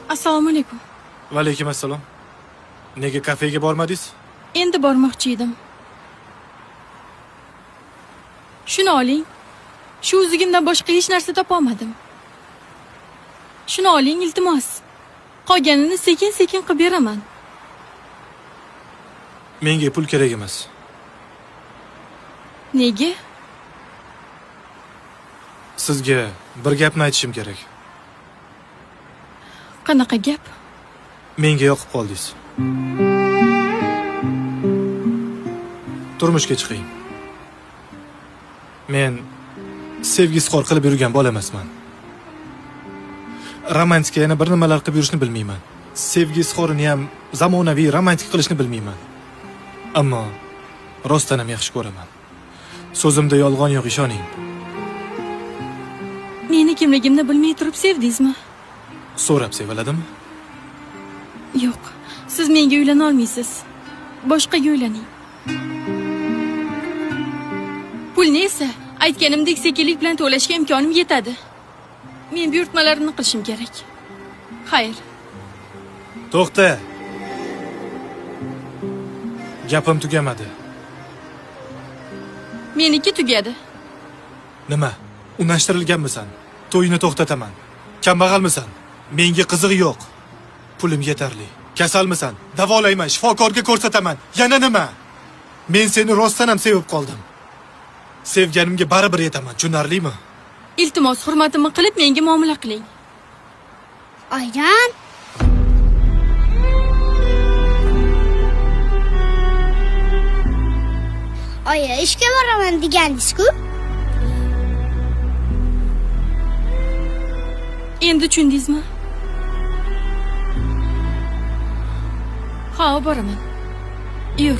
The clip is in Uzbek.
Assalomu alaykum. Va alaykum assalom. Nega kafega bormadingiz? Endi bormoqchi edim. Shuni oling. Shu o'zigimdan boshqa hech narsa topa olmadim. Shuni oling, iltimos. Qolganini sekin-sekin qilib beraman. Menga pul kerak emas. Nega? Sizga bir gapni aytishim kerak. Qanaqa gap? Menga yoqib qoldingiz. Turmushga chiqing. Men sevgisizxo'r qilib yurgan bola emasman. Romantika yana bir nimalar qilib yurishni bilmayman. Sevgisizxo'rini ham zamonaviy romantik qilishni bilmayman. Ammo rostdan ham yaxshi ko'raman. So'zimda yolg'on yo'q, ishoning. Meni kimligimni bilmay turib sevdingizmi? So'rab seviladimi? Yo'q. Siz menga uylana olmaysiz. Boshqaga uylaning. Pulni esa aytganimdek sekinlik bilan to'lashga imkonim yetadi. Men buyurtmalarimni qilishim kerak. Xayr. To'xta. Gapim tugamadi. Meniki tugadi. Nima? Unashtirilganmisan? To'yini to'xtataman. Kambag'almisan? Menga qizig'i yo'q. Pulim yetarli. Kasalmisan? Davolayman, shifokorga ko'rsataman. Yana nima? Men seni rostdan ham sevib qoldim. Sevganimga baribir yetaman, tushunarlimi? Iltimos, hurmatimni qilib menga muomala qiling. Ayran. Oya, ishga boraman degandingiz-ku? Endi tushundingizmi? Ha, boraman. Yur.